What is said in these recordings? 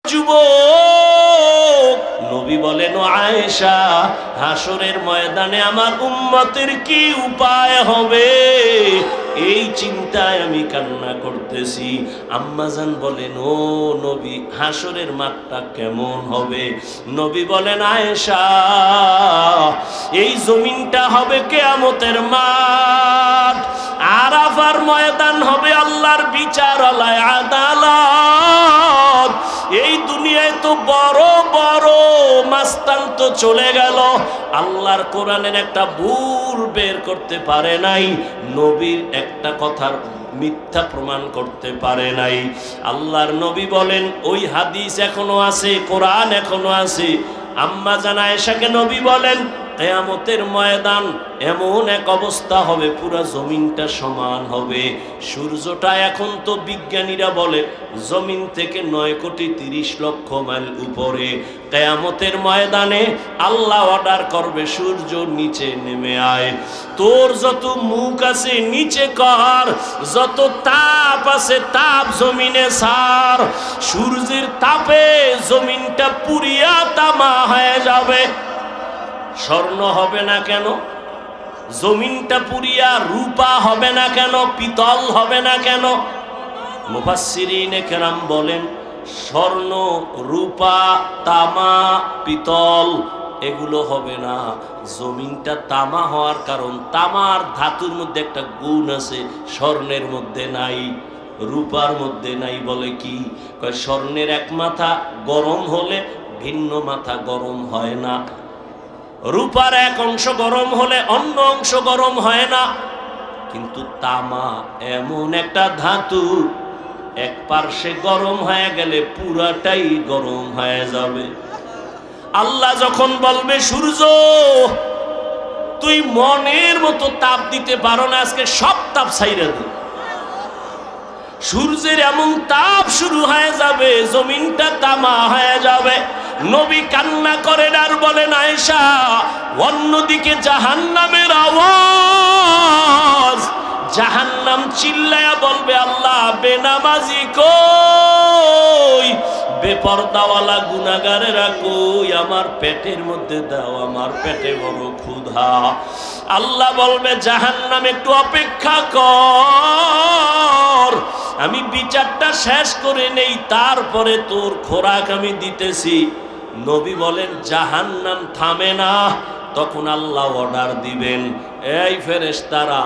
যুবক নবী বলেন, ও আয়েশা, হাসরের ময়দানে আমার উম্মতের কি উপায় হবে, এই চিন্তায় আমি কান্না করতেছি। আম্মাজান বলেন, ও নবী, হাসরের মাঠটা কেমন হবে? নবী বলেন, আয়েশা, এই জমিনটা হবে কিয়ামতের মাঠ, আরাফার ময়দান হবে আল্লাহর বিচারালয়, আদালত। এই দুনিয়ায় তো বড় বড় মাস্তান তো চলে গেল, আল্লাহর কোরআনের একটা ভুল বের করতে পারে নাই, নবীর একটা কথার মিথ্যা প্রমাণ করতে পারে নাই। আল্লাহর নবী বলেন, ওই হাদিস এখনো আছে, কোরআন এখনো আছে। আম্মা জান আয়েশাকে নবী বলেন, কিয়ামতের ময়দান এমন এক অবস্থা হবে, পুরা জমিনটা সমান হবে। সূর্যটা এখন তো বিজ্ঞানীরা বলে জমিন থেকে 9,30,00,000 মাইল উপরে। কিয়ামতের ময়দানে আল্লাহ অর্ডার করবে, সূর্য নিচে নেমে আয়, তোর যত মুখ আছে নিচে কর, যত তাপ আছে তাপ জমিনে ছাড়। সূর্যের তাপে জমিনটা পুরিয়া তামা হয়ে যাবে। স্বর্ণ হবে না কেন? জমিনটা পুরিয়া রূপা হবে না কেন? পিতল হবে না কেন? মুফাসসিরিনে কেরাম বলেন, স্বর্ণ, রূপা, তামা, পিতল এগুলো হবে না। জমিনটা তামা হওয়ার কারণ, তামার ধাতুর মধ্যে একটা গুণ আছে, স্বর্ণের মধ্যে নাই, রূপার মধ্যে নাই। বলে কি? কয় স্বর্ণের এক মাথা গরম হলে ভিন্ন মাথা গরম হয় না, রূপার এক অংশ গরম হলে অন্য অংশ গরম হয় না। কিন্তু তামা এমন একটা ধাতু, এক পার্শ্বে গরম হয়ে গেলে পুরাটাই গরম হয়ে যাবে। আল্লাহ যখন বলবে, সূর্য তুই মনের মতো তাপ দিতে পারো না, আজকে সব তাপ ছাইরা দে, সূর্যের এমন তাপ শুরু হয়ে যাবে, জমিনটা তামা হয়ে যাবে। নবী কান্না করেন আর বলেন, আয়েশা, অন্যদিকে জাহান্নামের আওয়াজ, জাহান্নাম চিল্লায়া বলবে, আল্লাহ বেনামাজি কই, বেপরদাওয়ালা গুনাহগারেরা কই, আমার পেটের মধ্যে দাও, আমার পেটে বড় ক্ষুধা। আল্লাহ বলবে, জাহান্নাম একটু অপেক্ষা কর, আমি বিচারটা শেষ করে নেই, তারপরে তোর খোরাক আমি দিতেছি। নবী বলেন, জাহান্নাম থামে না, তখন আল্লাহ অর্ডার দিবেন, এই ফেরেশতারা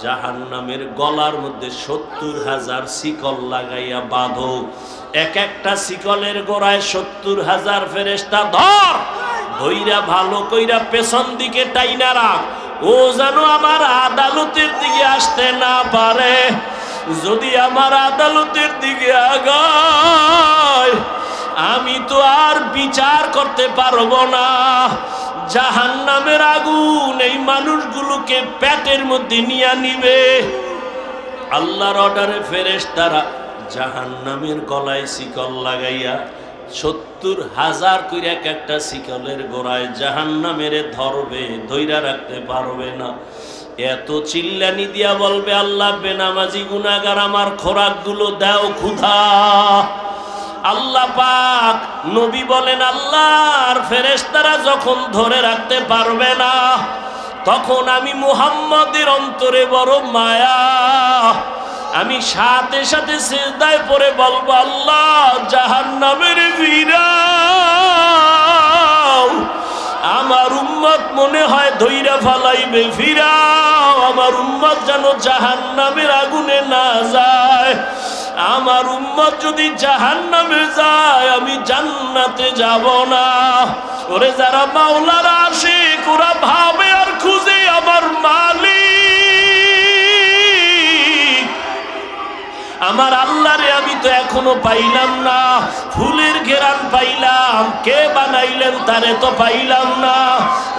জাহান্নামের গলার মধ্যে 70,000 শিকল লাগাইয়া বাঁধো, এক একটা শিকলের গোড়ায় 70,000 ফেরেশতা ধর, ধইরা ভালো কইরা পেছন দিকে টাইনা রাখ, ও যেন আমার আদালতের দিকে আসতে না পারে। যদি আমার আদালতের দিকে আগায়, আমি তো আর বিচার করতে পারবো না। জাহান্নামের আগুন এই মানুষগুলোকে পেটের মধ্যে নিয়ে নিবে। আল্লাহর অর্ডারে ফেরেশতারা জাহান্নামের গলায় শিকল লাগাইয়া 70,000 করে এক একটা শিকলের গোড়ায় জাহান্নামের ধরবে, ধইরা রাখতে পারবে না। এত চিল্লানি দিয়া বলবে, আল্লাহ বেনামাজি গুনাহগার আমার খোরাকগুলো দাও, ক্ষুধা। আল্লাহ পাক নবী বলেন, আল্লাহর ফেরেশতারা যখন ধরে রাখতে পারবে না, তখন আমি মুহাম্মদের অন্তরে বড় মায়া, আমি সাথে সাথে সিজদায় পড়ে বলবো, আল্লাহ জাহান্নামের ফিরাও, আমার উম্মত মনে হয় ধইরা ফালাইবে, ফিরাও, আমার উম্মত যেন জাহান্নামের আগুনে না যায়। আমার উম্মত যদি জাহান্নামে যায়, আমি জান্নাতে যাব না। ওরে যারা মাওলার আশিক, ওরা ভাবে আর খুঁজে আমার মালিক, আমার আল্লাহরে আমি তো এখনো পাইলাম না। ফুলের ঘেরান পাইলাম, কে বানাইলেন তারে তো পাইলাম না।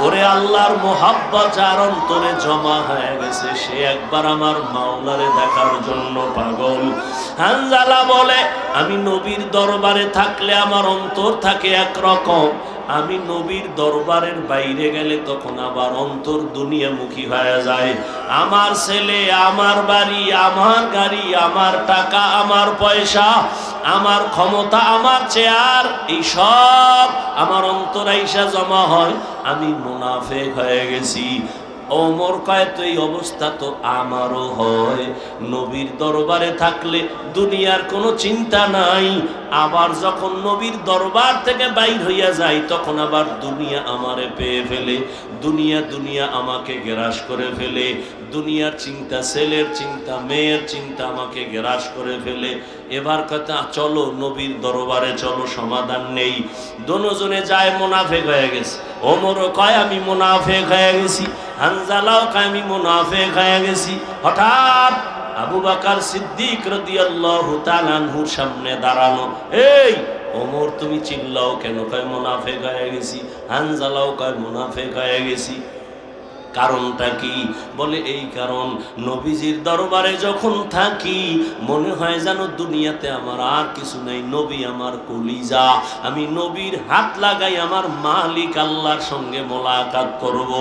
ওরে আল্লাহর মোহাব্বত যার অন্তরে জমা হয়ে গেছে, সে একবার আমার মাওলারে দেখার জন্য পাগল। হানজালা বলে, আমি নবীর দরবারে থাকলে আমার অন্তর থাকে একরকম, আমি নবীর দরবারের বাইরে গেলে তখন আবার অন্তর দুনিয়ামুখী হয়ে যায়। আমার ছেলে, আমার বাড়ি, আমার গাড়ি, আমার টাকা, আমার পয়সা, পয়সা, আমার ক্ষমতা, আমার চেয়ার, এই সব আমার অন্তরে আইসা জমা হয়, আমি মুনাফিক হয়ে গেছি। ওমর কয় তো এই অবস্থা তো আমারও হয়। নবীর দরবারে থাকলে দুনিয়ার কোনো চিন্তা নাই, আবার যখন নবীর দরবার থেকে বাইর হইয়া যায় তখন আবার দুনিয়া আমারে পেয়ে ফেলে, দুনিয়া দুনিয়া আমাকে গ্রাস করে ফেলে, দুনিয়ার চিন্তা, ছেলের চিন্তা, মেয়ের চিন্তা আমাকে গ্রাস করে ফেলে। এবার কথা চলো নবীর দরবারে চলো, সমাধান নেই। দোনোজনে যায়, মুনাফিক হয়ে গেছে। ওমরও কয় আমি মুনাফিক হয়ে গেছি, হানজালাও কয় আমি মুনাফিক হয়ে গেছি। হঠাৎ আবু বকর সিদ্দিক রাদিয়াল্লাহু তাআলা আনহুর সামনে দাঁড়ানো। এই ওমর তুমি চিল্লাও কেন? কয় মুনাফিক হয়ে গেছি। হানজালাও কয় মুনাফিক হয়ে গেছি। কারণটা কি? বলে এই কারণ, নবীজির দরবারে যখন থাকি মনে হয় যেন দুনিয়াতে আমার আর কিছু নাই, নবী আমার কলিজা, আমি নবীর হাত লাগাই আমার মালিক আল্লাহর সঙ্গে মোলাকাত করব।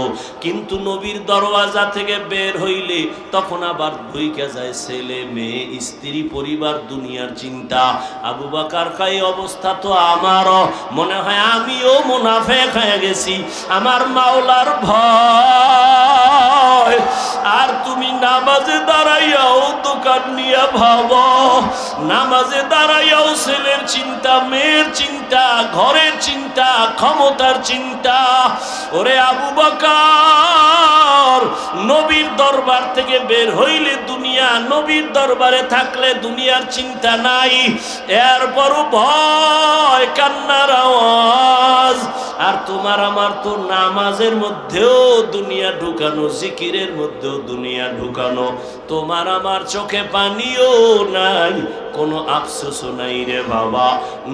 কিন্তু নবীর দরওয়াজা থেকে বের হইলে তখন আবার ঢুইকা যায় ছেলে, মেয়ে, স্ত্রী, পরিবার, দুনিয়ার চিন্তা। আবু বকর কয় অবস্থা তো আমারও, মনে হয় আমিও মুনাফিক হয়ে গেছি, আমার মাওলার ভয়। আর তুমি নামাজে দাঁড়াইয়াও দোকান নিয়ে ভাবো, নামাজে দাঁড়াইয়াও ছেলের চিন্তা, মেয়ের চিন্তা, ঘরের চিন্তা, ক্ষমতার চিন্তা। ওরে আবু বকর, নবীর দরবার থেকে বের হইলে দুনিয়া, নবীর দরবারে থাকলে দুনিয়ার চিন্তা নাই, এরপরও ভয়, কান্নার আওয়াজ। আর তোমার আমার তো নামাজের মধ্যেও দুনিয়া ঢুকানো, জিকিরের মধ্যেও দুনিয়া ঢুকানো। তোমার আমার চোখে পানিও নাই, কোনো আফসোসও নাই রে বাবা।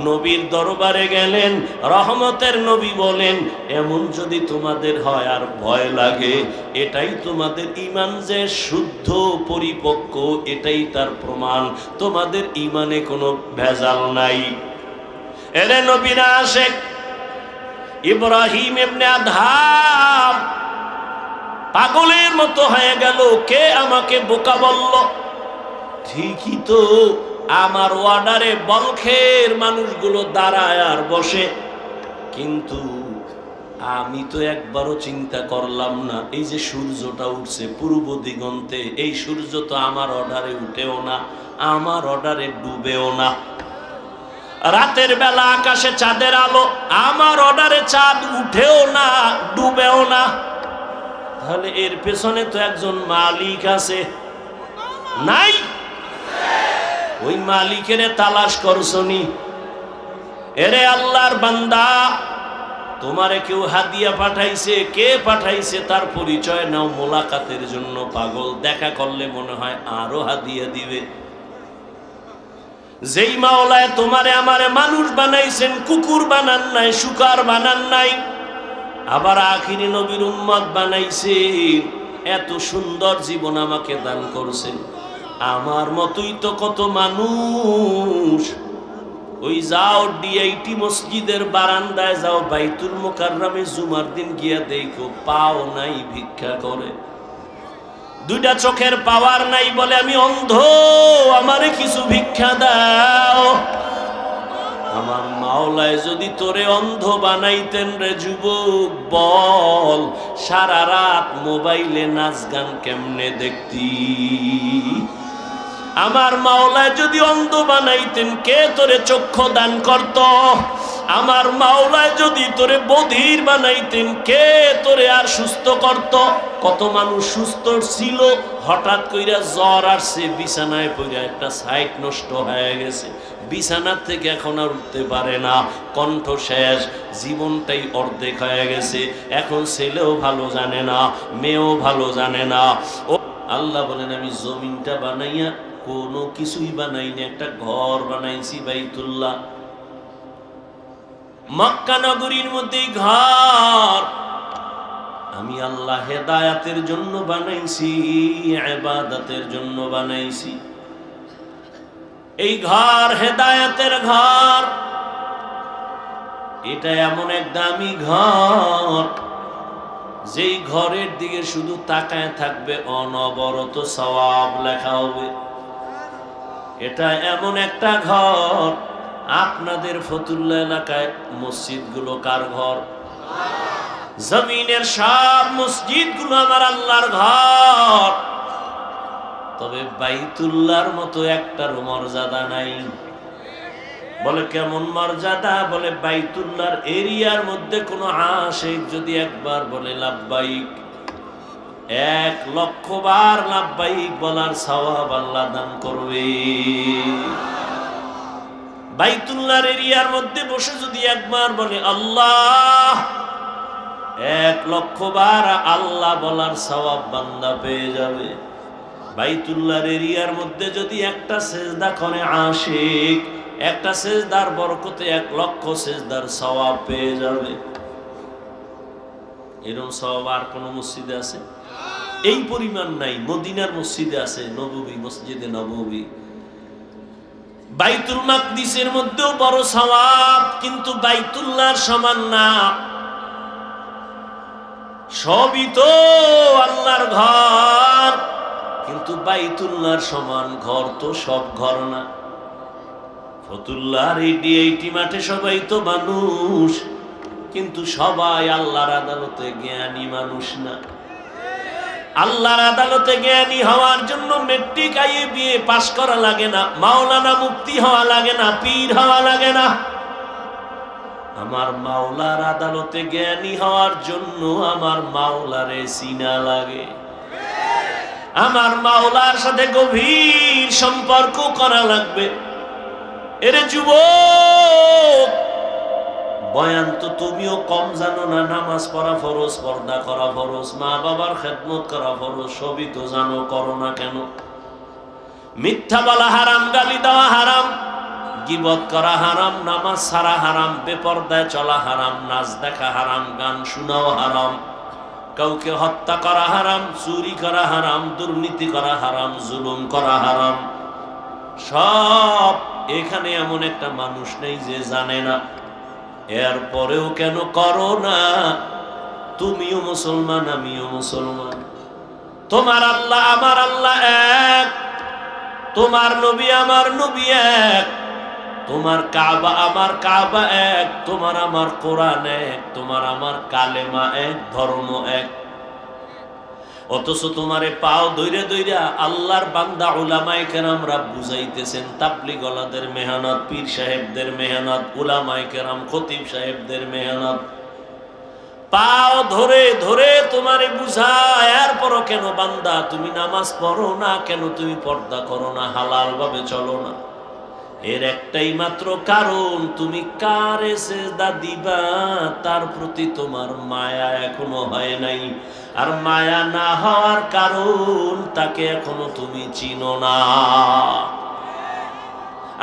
নবীর দরবারে গেলেন, রহমতের নবী বলেন এমন যদি তোমাদের হয় আর ভয় লাগে, এটাই তোমাদের ঈমান যে শুদ্ধ পরিপক্ক, এটাই তার প্রমাণ, তোমাদের ঈমানে কোনো ভেজাল নাই। এরে নবীরা আশেক ইব্রাহিম ইবনে আদহাম পাগলের মতো হয়ে গেল। কে আমাকে বোকা বলল? ঠিকই তো, আমার ওয়ার্ডারে বলখের মানুষগুলো দাঁড়ায় আর বসে, কিন্তু আমি তো একবারও চিন্তা করলাম না এই যে সূর্যটা উঠছে পূর্ব দিগন্তে, এই সূর্য তো আমার অর্ডারে উঠেও না, আমার অর্ডারে ডুবেও না। রাতের বেলা আকাশে চাঁদের আলো, আমার অর্ডারে চাঁদ উঠেও না, ডুবেও না। তাহলে এর পেছনে তো একজন মালিক আছে, নাই? ওই মালিকের তালাশ করছনি? এরে আল্লাহর বান্দা, তোমারে কেউ হাদিয়া পাঠাইছে, কে পাঠাইছে তার পরিচয় নাও, মোলাকাতের জন্য পাগল, দেখা করলে মনে হয় আরো হাদিয়া দিবে। যেই মাওলায় তোমারে আমারে মানুষ বানাইছেন, কুকুর বানান নাই, শুকার বানান নাই, আবার আখিরি নবীর উম্মত বানাইছেন, এত সুন্দর জীবন আমাকে দান করছেন। আমার মতোই তো কত মানুষ, ওই যাও ডিআইটি মসজিদের বারান্দায় যাও, বাইতুল মুকাররমে জুমার দিন গিয়া দেখো, পাও নাই, ভিক্ষা করে। দুইটা চোখের পাওয়ার নাই, বলে আমি অন্ধ, আমারে কিছু ভিক্ষা দাও। আমার মাওলায় যদি তোরে অন্ধ বানাইতেন রে যুবক, বল সারা রাত মোবাইলে নাচ গান কেমনে দেখতি? আমার মাওলায় যদি অন্ধ বানাইতেন, কে তোরে চক্ষু দান করত? আমার মাওলায় যদি তোরে বধির বানাইতেন, কে তোরে আর সুস্থ করত? কত মানুষ সুস্থ ছিল, হঠাৎ কইরা জ্বর আসছে, বিছানায় পড়ে একটা সাইট নষ্ট হয়ে গেছে, বিছানার থেকে এখন আর উঠতে পারে না, কণ্ঠ শেষ, জীবনটাই অর্ধেক হয়ে গেছে। এখন ছেলেও ভালো জানে না, মেয়েও ভালো জানে না। ও আল্লাহ বলেন আমি জমিনটা বানাইয়া কোনো কিছুই বানাইনি, একটা ঘর বানাইছি বাইতুল্লাহ, মক্কা নগরীর মধ্যে ঘর আমি আল্লাহ হেদায়াতের জন্য বানাইছি, ইবাদতের জন্য বানাইছি। এই ঘর হেদায়াতের ঘর, এটা এমন এক দামি ঘর, যেই ঘরের দিকে শুধু তাকায় থাকবে অনবরত সওয়াব লেখা হবে। এটা এমন একটা ঘর, আপনাদের ফতুল্লা এলাকায় মসজিদগুলো কার ঘর? জমিনের সব মসজিদগুলো আমার আল্লাহর ঘর, তবে বাইতুল্লাহর মতো একটার মর্যাদা নাই। বলে কেমন মর্যাদা? বলে বাইতুল্লাহর এরিয়ার মধ্যে কোনো আশিক যদি একবার বলে লাব্বাইক, 1,00,000 বার লাব্বাইক বলার সওয়াব আল্লাহ দান করবে। বাইতুল্লাহর এরিয়ার মধ্যে বসে যদি একবার বলে আল্লাহ, 1,00,000 বার আল্লাহ বলার সওয়াব বান্দা পেয়ে যাবে। বাইতুল্লাহর এরিয়ার মধ্যে যদি একটা সেজদা করে আশিক, একটা সেজদার বরকতে 1,00,000 সেজদার সওয়াব পেয়ে যাবে। এরকম সওয়াব আর কোন মসজিদে আছে? এই পরিমাণ নাই। মদিনার মসজিদে আছে, নববী, মসজিদে নববী। বাইতুল মাকদিসের মধ্যেও বড় সওয়াব, কিন্তু বাইতুল্লাহর সমান না। সবই তো আল্লাহর ঘর, কিন্তু বাইতুল্লাহর সমান ঘর তো সব ঘর না। ফতুল্লাহর এই মাঠে সবাই তো মানুষ, কিন্তু সবাই আল্লাহর আদালতে জ্ঞানী মানুষ না। আল্লাহর আদালতে জ্ঞানী হওয়ার জন্য মেট্রিক IABA পাস করা লাগে না, মাওলানা মুফতি হওয়া লাগে না, পীর হওয়া লাগে না। আমার মাওলার আদালতে জ্ঞানী হওয়ার জন্য আমার মাওলারে চিনা লাগে, আমার মাওলার সাথে গভীর সম্পর্ক করা লাগবে। এরে যুবক, বয়ান তো তুমিও কম জানো না। নামাজ পড়া ফরজ, পর্দা করা ফরজ, মা বাবার খেদমত করা ফরজ, সবই তো জানো, করো না কেন? মিথ্যা বলা হারাম, গালি দেওয়া হারাম, গীবত করা হারাম, নামাজ ছাড়া হারাম, বেপরদায় চলা হারাম, নাচ দেখা হারাম, গান শোনাও হারাম, কাউকে হত্যা করা হারাম, চুরি করা হারাম, দুর্নীতি করা হারাম, জুলুম করা হারাম। সব এখানে এমন একটা মানুষ নেই যে জানে না। এরপরেও কেন করো না? তুমিও মুসলমান, আমিও মুসলমান। তোমার আল্লাহ আমার আল্লাহ এক, তোমার নবী আমার নবী এক, তোমার কাবা আমার কাবা এক, তোমার আমার কোরআন এক, তোমার আমার কালেমা এক, ধর্ম এক। অথচ তোমারে পাও ধইরা ধইরা আল্লাহর বান্দা উলামায়ে কেরামরা বুঝাইতেছেন। তাবলীগ ওয়ালাদের মেহনত, পীর সাহেবদের মেহনত, উলামায়ে কেরাম, খতিব সাহেবদের মেহনত, পাও ধরে ধরে তোমারে বুঝায়। এরপরও কেন বান্দা তুমি নামাজ পড়ো না? কেন তুমি পর্দা করো না? হালাল ভাবে চলো না? এর একটাই মাত্র কারণ, তুমি কারে সেজদা দিবা তার প্রতি তোমার মায়া এখনো হয় নাই। আর মায়া না হওয়ার কারণ, তাকে এখনো তুমি চিনো না।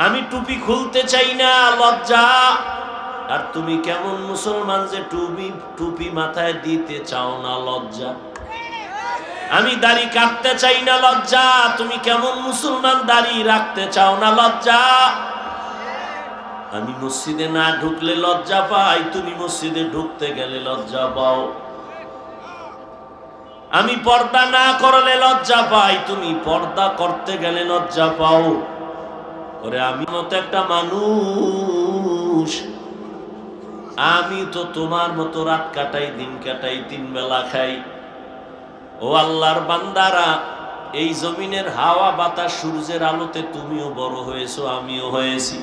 আমি টুপি খুলতে চাই না, লজ্জা। আর তুমি কেমন মুসলমান যে টুপি মাথায় দিতে চাও না, লজ্জা। আমি দাড়ি কাটতে চাই না, লজ্জা। তুমি কেমন মুসলমান দাড়ি রাখতে চাও না, লজ্জা। আমি মসজিদে না ঢুকলে লজ্জা পাই, তুমি মসজিদে ঢুকতে গেলে লজ্জা পাও। আমি পর্দা না করলে লজ্জা পাই, তুমি পর্দা করতে গেলে লজ্জা পাও। ওরে আমি মতো একটা মানুষ, আমি তো তোমার মতো রাত কাটাই, দিন কাটাই, 3 বেলা খাই। ও আল্লাহর বান্দারা, এই জমিনের হাওয়া বাতাস সূর্যের আলোতে তুমিও বড় হয়েছো, আমিও হয়েছি।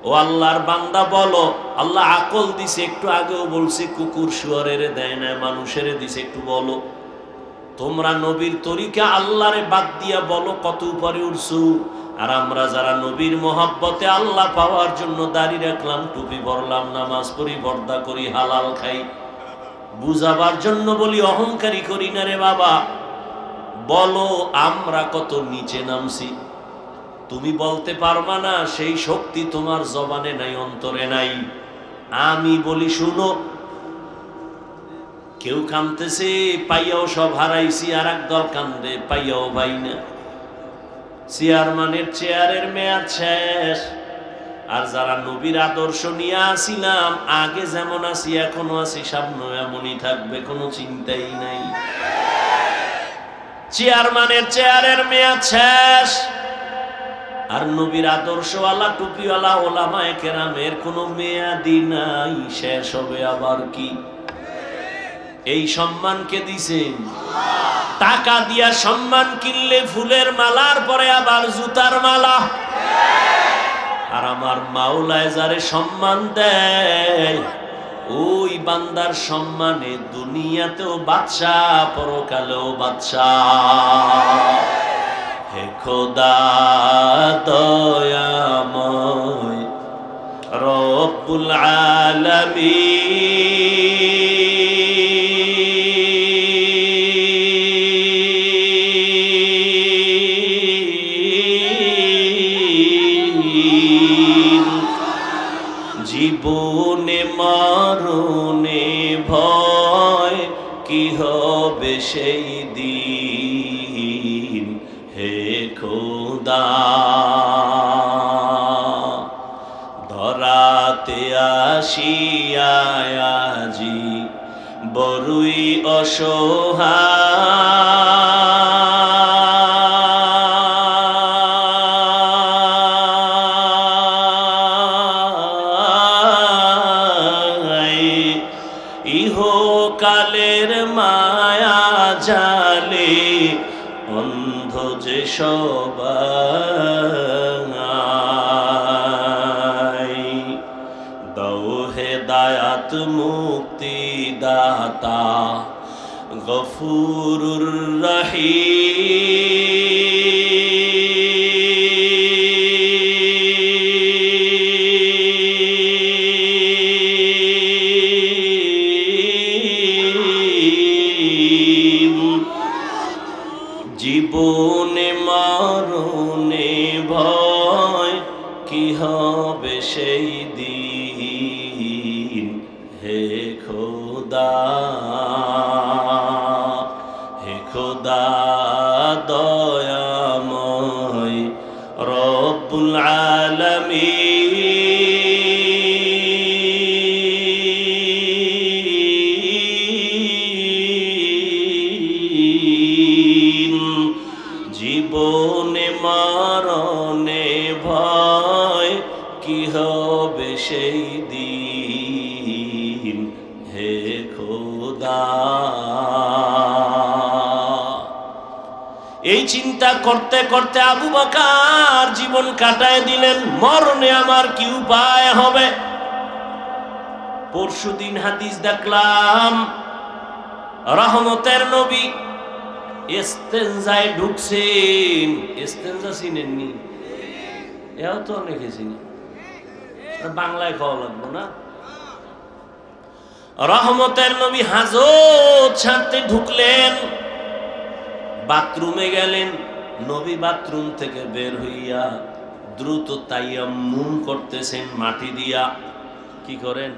ও আল্লাহর বান্দা বলো, আল্লাহ আকল দিছে, একটু আগেও বলছি কুকুর শুয়ারের দেয় না, মানুষের দিছে। একটু বলো, তোমরা নবীর তরিকা আল্লাহরে বাদ দিয়া বলো কত উপরে উঠছো। আর আমরা যারা নবীর মহব্বতে আল্লাহ পাওয়ার জন্য দাড়ি রাখলাম, টুপি পরলাম, নামাজ পড়ি, পর্দা করি, হালাল খাই, বুঝাবার জন্য বলি, অহংকারী করি না রে বাবা। বলো আমরা কত নিচে নামছি। তুমি বলতে পারবা না, সেই শক্তি তোমার জবানে নাই, অন্তরে নাই। আমি বলি শুনো, কেউ কাঁদতেছে পাইয়াও সব হারাইছি, আর একদল কান্দে পাইয়াও পাই না। চেয়ারম্যানের চেয়ারের মেয়াদ শেষ। আর যারা নবীর আদর্শ নিয়ে আসিলাম, আগে যেমন আছি এখনো আছি, সামনে এমনই থাকবে, কোনো চিন্তাই নাই। চেয়ারম্যানের চেয়ারের মেয়াদ শেষ। আর নবীর আদর্শওয়ালা টুপিওয়ালা ওলামায়ে কেরামের কোনো মেয়াদি নাই, শেষ হবে আবার কি? এই সম্মানকে দিছেন টাকা দিয়া। সম্মান কিনলে ফুলের মালার পরে আবার জুতার মালা। আর আমার মাওলায় যারে সম্মান দেয় ওই বান্দার সম্মানে দুনিয়াতেও বাদশাহ, পরকালেও বাদশাহ। হে খোদা দয়াময় রব্বুল আলামিন, জীবনে মরণে ভয় কি হবে সেই দিন। হে খোদা ধরাতে আসিয়া আজি বড়ই অসহায়, ইহকালের মায়া জালে অন্ধ যে সবাই। দাও হেদায়াত মুক্তি দাতা গফুরুর রহিম, জীবনে মরণে ভয় কি হবে সেই দিন। হে খোদা, হে খোদা দয়াময় রব্বুল আলামিন, জীবনে মরণে ভয় কি হবে সেই দিন। হে খোদা, এই চিন্তা করতে করতে আবু বকর জীবন কাটায় দিলেন। মরণে আমার কি উপায় হবে? পরশুদিন হাদিস দেখলাম রহমতের নবী ইস্তেনজায় ঢুকছেন। ইস্তেনজা চিনেননি? এও তো অনেকে চিনি, বাংলায় খাওয়া লাগবো না। রহমতের নবী হাজত ছাড়তে ঢুকলেন, বাথরুমে গেলেন। নবী বাথরুম থেকে বের হইয়া দ্রুত তায়াম্মুম করতেছেন মাটি দিয়া। কি করেন?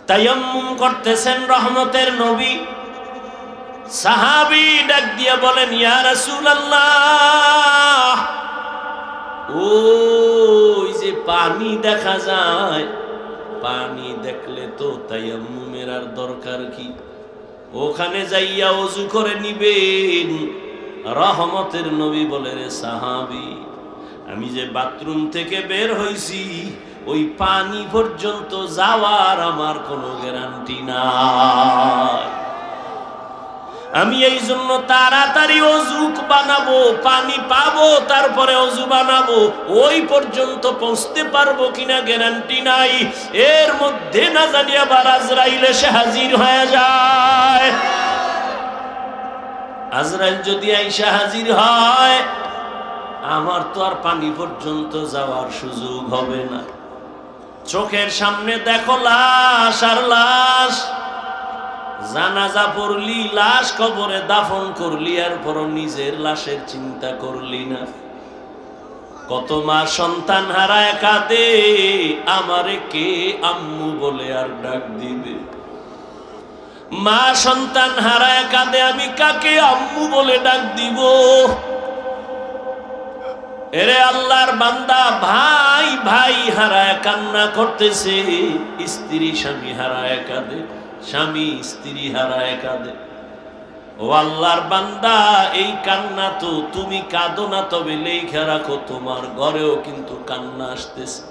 তায়াম্মুম করতেছেন রহমতের নবী। সাহাবী ডাক দিয়া বলেন, ইয়া রাসূলুল্লাহ, ওই যে পানি দেখা যায়, পানি দেখলে তো তায়াম্মুমের আর দরকার কি? ওখানে যাইয়া ওযু করে নিবেন। রহমতের নবী বলে, রে সাহাবী, আমি যে বাথরুম থেকে বের হইছি ওই পানি পর্যন্ত যাওয়ার আমার কোনো গ্যারান্টি নাই। আমি এই জন্য তাড়াতাড়ি ওযু বানাবো, পানি পাবো, তারপরে ওযু বানাবো। ওই পর্যন্ত পৌঁছতে পারবো কিনা গ্যারান্টি নাই। এর মধ্যে না জানি আবার আজরাইল এসে হাজির হয়ে যায়। আজরাইল যদি আইসা হাজির হয়, আমার তো আর পানি পর্যন্ত যাওয়ার সুযোগ হবে না। চোখের সামনে দেখো লাশ আর লাশ। জানাজা পড়লি, লাশ কবরে দাফন করলি, আর পর নিজের লাশের চিন্তা করলি না। কত মা সন্তান হারায় কাঁদে, আমারে কে আম্মু বলে আর ডাক দিবে? মা সন্তান হারায় কাঁদে, আমি কাকে আম্মু বলে ডাক দিব? এরে আল্লাহর বান্দা, ভাই ভাই হারায় কান্না করতেছে, স্ত্রী স্বামী হারায় কাঁদে, স্বামী স্ত্রী হারায় কাঁদে। ও আল্লাহর বান্দা, এই কান্না তো তুমি কাঁদো না, তবে লেখা রাখো তোমার ঘরেও কিন্তু কান্না আসতেছে।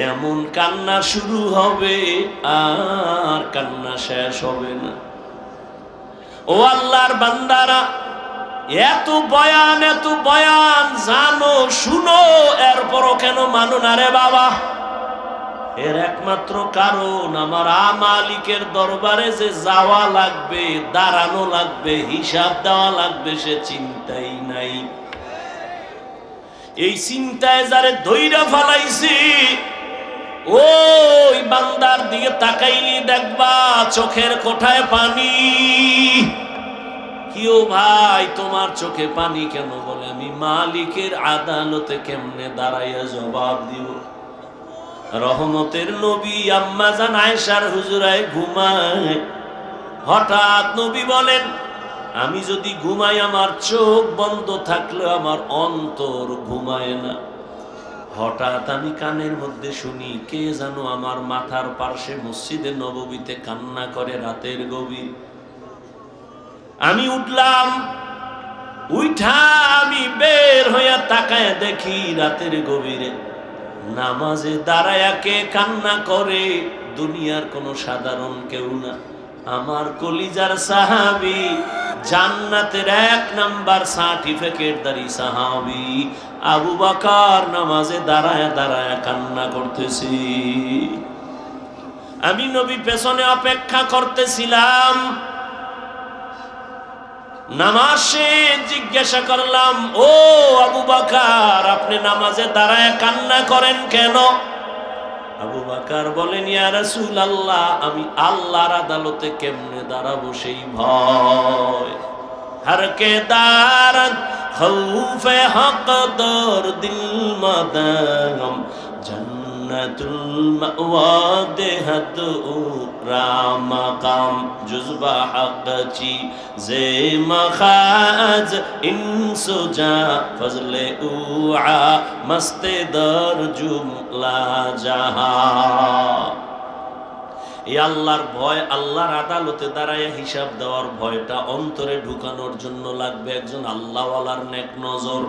এমন কান্না শুরু হবে আর কান্না শেষ হবে না। ও আল্লাহর বান্দারা, এত বয়ান জানো, শুনো, এরপরও কেন মানো না রে বাবা? এর একমাত্র কারণ, আমার মালিকের দরবারে যে যাওয়া লাগবে, দাঁড়ানো লাগবে, হিসাব দেওয়া লাগবে, সে চিন্তাই নাই। এই চিন্তায় যারে ধইরা ফালাইছি, ওই বান্দার দিকে তাকাইলি দেখবা চোখের কোঠায় পানি। কিও ভাই, তোমার চোখে পানি কেন? বলে আমি মালিকের আদালতে কেমনে দাঁড়াইয়া জবাব দিব। রহমতের নবী আম্মা জান আয়েশার হুজুরায় ঘুমায়। হঠাৎ নবী বলেন, আমি যদি ঘুমাই, আমার চোখ বন্ধ থাকলে আমার অন্তর ঘুমায় না। হঠাৎ আমি কানের মধ্যে শুনি, কে জানো আমার মাথার পার্শ্বে মসজিদে নববীতে কান্না করে রাতের গভীর। আমি উঠলাম, উঠা আমি বের হইয়া তাকায় দেখি রাতের গভীরে নামাজে দাঁড়ায়া কে কান্না করে। দুনিয়ার কোন সাধারণ কেউ না, আমার কলিজার সাহাবী, জান্নাতের 1 নাম্বার সার্টিফিকেটধারী সাহাবী আবু বকর নামাজে দাঁড়ায়া দাঁড়ায়া কান্না করতেছি। আমি নবী পেছনে অপেক্ষা করতেছিলাম। নামাজে জিজ্ঞাসা করলাম, ও আবু বকর, আপনি নামাজে দাঁড়ায় কান্না করেন কেন? আবু বকর বলেন, ইয়া রাসূলুল্লাহ, আমি আল্লাহর আদালতে কেমনে দাঁড়াবো সেই ভয়। হর কে দারদ খৌফে হক দর দিল মাদাম, জান্নাতুল মাওয়া দেহত রামাকাম, জুজবা হকচি জে মখাজ ইনসুজা ফজলে উআ মস্তে দর জুমলা জাহা। এই আল্লাহর ভয়, আল্লাহর আদালতে দাঁড়ায় হিসাব দেওয়ার ভয়টা অন্তরে ঢুকানোর জন্য লাগবে একজন আল্লাহওয়ালার নেক নজর।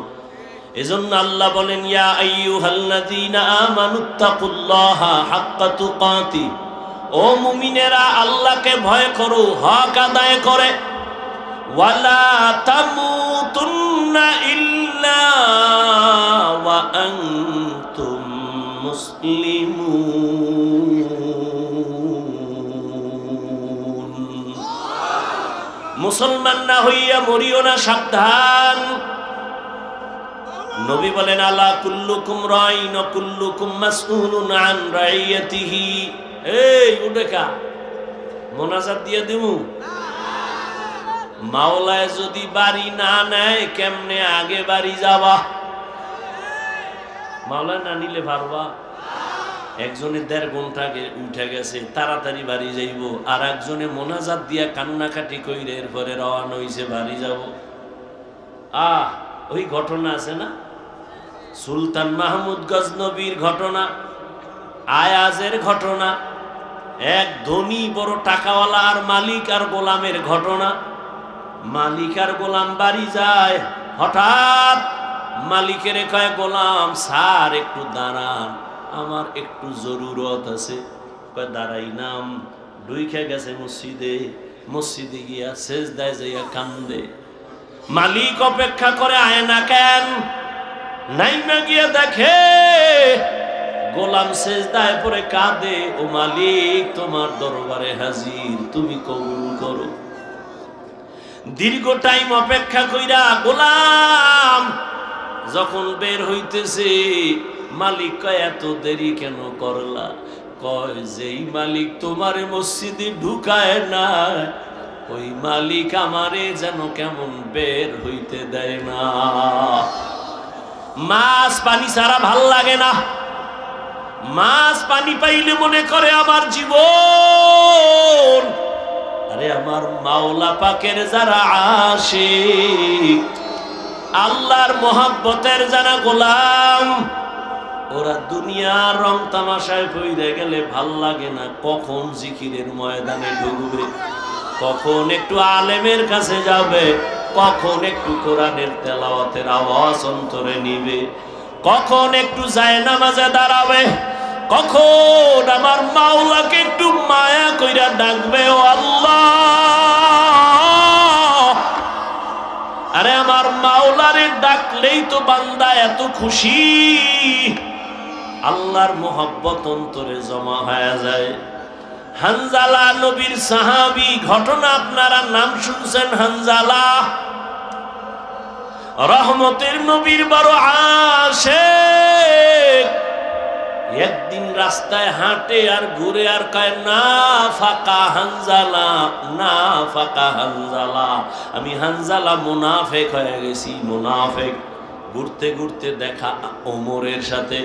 এজন্য আল্লাহ বলেন, ইয়া আইয়ুহাল্লাযীনা আমানুত্তাকুল্লাহা হাক্কা তুকাতি, ও মুমিনেরা আল্লাহকে ভয় করো, হক আদায় করে। ওয়ালা তামুতুন্না ইল্লা ওয়া আনতুম মুসলিমুন। মুসলমান না হইয়া মরিও না, সাবধান। নবী বলেন, আলা কুল্লুকুম রাইন ওয়া কুল্লুকুম মাসউলুন আন রাইয়াতিহি। এই উঠেকা মোনাজাত দিয়ে দিমু। মাওলায় যদি বাড়ি না নেয়, কেমনে আগে বাড়ি যাবা? মাওলায় না নিলে পারবা? একজনে 1.5 ঘন্টা উঠে গেছে, তাড়াতাড়ি বাড়ি যাইব, আর একজনে মোনাজাত দিয়া কান্নাকাটি কইরে এরপরে রওনা হইছে বাড়ি যাব। ওই ঘটনা আছে না, সুলতান মাহমুদ গজনবীর ঘটনা, আয়াজের ঘটনা, এক ধনী বড় টাকাওয়ালা আর মালিক আর গোলামের ঘটনা। মালিক আর গোলাম বাড়ি যায়, হঠাৎ মালিকের কয়, গোলাম স্যার একটু দাঁড়ান, আমার একটু জরুরত আছে। কয় দাঁড়াই নাম। ঢুইকে গেছে মসজিদে, মসজিদে গিয়া সেজদায় যাইয়া কান্দে। মালিক অপেক্ষা করে, আয় না কেন? নাইমা গিয়ে দেখে গোলাম সেজদায় পড়ে কাঁদে, ও মালিক তোমার দরবারে হাজির, তুমি কবুল করো। দীর্ঘ টাইম অপেক্ষা কইরা গোলাম যখন বের হইতেছে, মালিক কয় এত দেরি কেন করলা? কয় যেই মালিক তোমারে মসজিদে ঢুকায় না, ওই মালিক আমারে যেন কেমন বের হইতে দেয় না। মাছ পানি ছাড়া ভাল লাগে না, মাছ পানি পাইলে মনে করে আমার জীবন। আরে আমার মাওলা পাকের যারা আশিক, আল্লাহর মোহাব্বতের যারা গোলাম, ওরা দুনিয়ার রং তামাশায় পইরে গেলে ভাল লাগে না, কখন জিকিরের ময়দানে ঢুকবে। কখন একটু আলেমের কাছে যাবে, কখন একটু কোরআনের তেলাওয়াতের আওয়াজ অন্তরে নিবে, কখন একটু জায়নামাজে দাঁড়াবে, কখন আমার মাওলাকে একটু মায়া কইরা ডাকবে, ও আল্লাহ। আরে আমার মাওলারে ডাকলেই তো বান্দা এত খুশি, আল্লাহর মোহাব্বত অন্তরে জমা হয়ে যায়। হানজালা নবীর সাহাবী, ঘটনা আপনারা নাম শুনছেন। হানজালা রহমতের নবীর বড় আশিক। একদিন রাস্তায় হাঁটে আর ঘুরে আর কয়, না ফাকা হানজালা, না ফাকা হানজালা, আমি হানজালা মুনাফিক হয়ে গেছি, মুনাফিক। ঘুরতে ঘুরতে দেখা ওমরের সাথে।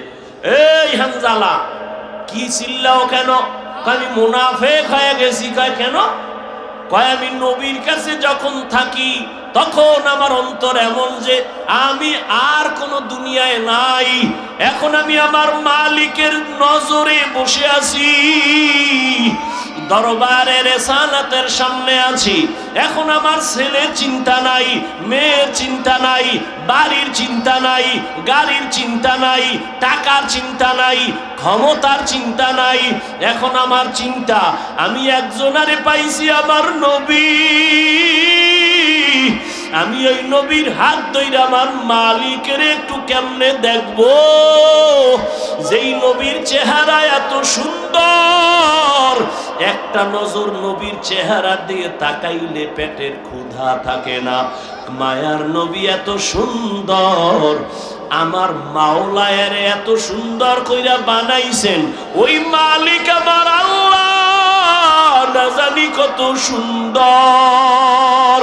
এই হানজালা, কি চিল্লাও কেন? আমি মুনাফিক হয়ে গেছি। কয় কেন? কয় আমি নবীর কাছে যখন থাকি তখন আমার অন্তর এমন যে আমি আর কোন দুনিয়ায় নাই, এখন আমি আমার মালিকের নজরে বসে আছি, দরবারে রেসালাতের সামনে আছি। এখন আমার ছেলের চিন্তা নাই, মেয়ের চিন্তা নাই, বাড়ির চিন্তা নাই, গাড়ির চিন্তা নাই, টাকার চিন্তা নাই, ক্ষমতার চিন্তা নাই। এখন আমার চিন্তা, আমি একজনারে পাইছি, আমার নবী। আমি ওই নবীর হাত ধরে আমার মালিকের একটু কেমনে দেখবো, যেই নবীর চেহারা এত সুন্দর, একটা নজর নবীর চেহারা দিয়ে তাকাইলে পেটের ক্ষুধা থাকে না। মায়ার নবী এত সুন্দর, আমার মাওলায়ের এত সুন্দর কইরা বানাইছেন, ওই মালিক আমার আল্লাহ না জানি কত সুন্দর।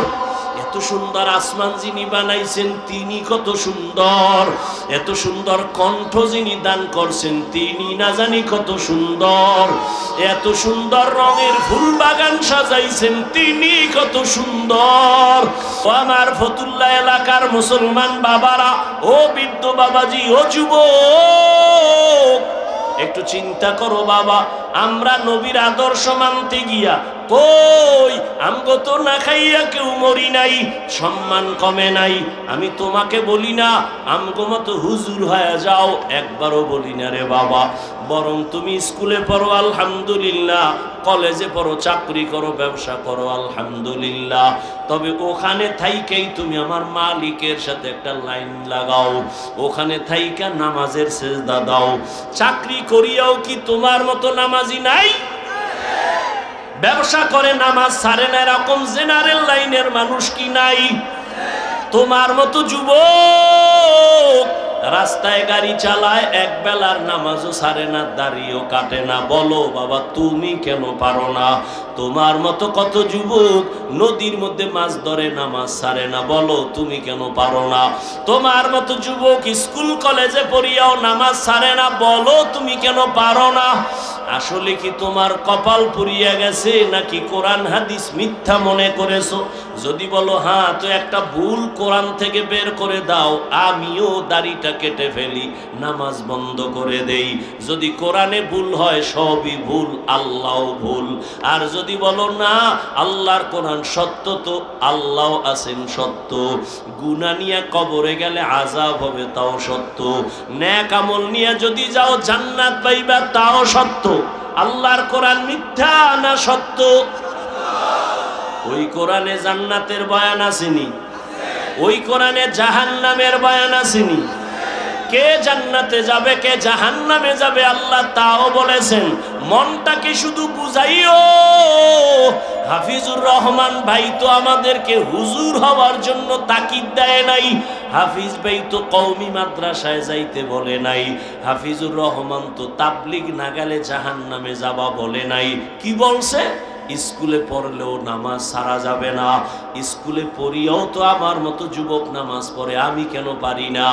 এত সুন্দর আসমান যিনি বানাইছেন তিনি কত সুন্দর, এত সুন্দর কণ্ঠ যিনি দান করছেন তিনি না জানি কত সুন্দর, এত সুন্দর রঙের ফুল বাগান সাজাইছেন তিনি কত সুন্দর। ও আমার ফতুল্লাহ এলাকার মুসলমান বাবারা, ও বৃদ্ধ বাবাজি, ও যুবক, একটু চিন্তা করো বাবা, আমরা নবীর আদর্শ মানতে গিয়া কই আমগো তো না খাইয়া কেউ মরি নাই, সম্মান কমে নাই। আমি তোমাকে বলি না আমগো মতো হুজুর হয়ে যাও, একবারও বলি না রে বাবা। বরং তুমি স্কুলে পড়ো আলহামদুলিল্লাহ, কলেজে পড়ো, চাকরি করো, ব্যবসা করো আলহামদুলিল্লাহ, তবে ওখানে থাইকেই তুমি আমার মালিকের সাথে একটা লাইন লাগাও, ওখানে থাইকা নামাজের সেজদা দাও। চাকরি করিয়াও কি তোমার মতো নামাজি নাই? ব্যবসা করে নামাজ ছাড়ে না এরকম জেনারেল লাইনের মানুষ কি নাই? তোমার মতো যুবক রাস্তায় গাড়ি চালায়, এক বেলার নামাজও ছাড়ে না, দাড়িও কাটে না। বলো বাবা তুমি কেন পারো না? তোমার মতো কত যুবক নদীর মধ্যে মাছ ধরে, নামাজ ছাড়ে না, বলো তুমি কেন পারো না? তোমার মতো যুবক স্কুল কলেজে পড়িয়াও নামাজ ছাড়ে না, বলো তুমি কেন পারো না? আসলে কি তোমার কপাল পুড়িয়া গেছে নাকি কোরআন হাদিস মিথ্যা মনে করেছো? যদি বলো হ্যাঁ, তো একটা ভুল কোরআন থেকে বের করে দাও, আমিও দাড়িটা কেটে ফেলি, নামাজ বন্ধ করে দেই। যদি কোরআনে ভুল হয় সবই ভুল, আল্লাহ ভুল। আর যদি বলো না আল্লাহর কোরআন সত্য, তো আল্লাহ আছেন সত্য, গুনাহ নিয়ে কবরে গেলে আযাব হবে তাও সত্য, নেক আমল নিয়ে যদি যাও জান্নাত পাইবা তাও সত্য। আল্লাহর কোরআন মিথ্যা না সত্য? ওই কোরআনে জান্নাতের বয়ান আসেনি, ওই কোরআনে জাহান্নামের বয়ান আসেনি। কে জান্নাতে যাবে কে জাহান্নামে যাবে আল্লাহ তাও বলেছেন। মনটাকে শুধু বুঝাইও। হাফিজুর রহমান ভাই তো আমাদেরকে হুজুর হওয়ার জন্য তাকিদ দেয় নাই, হাফিজ ভাই তো কওমি মাদ্রাসায় যাইতে বলে নাই, হাফিজুর রহমান তো তাবলিগ না গেলে জাহান্নামে যাবা বলে নাই। কি বলছে? স্কুলে পড়লেও নামাজ ছাড়া যাবে না, স্কুলে পড়িও তো আমার মতো যুবক নামাজ পড়ে, আমি কেন পারি না?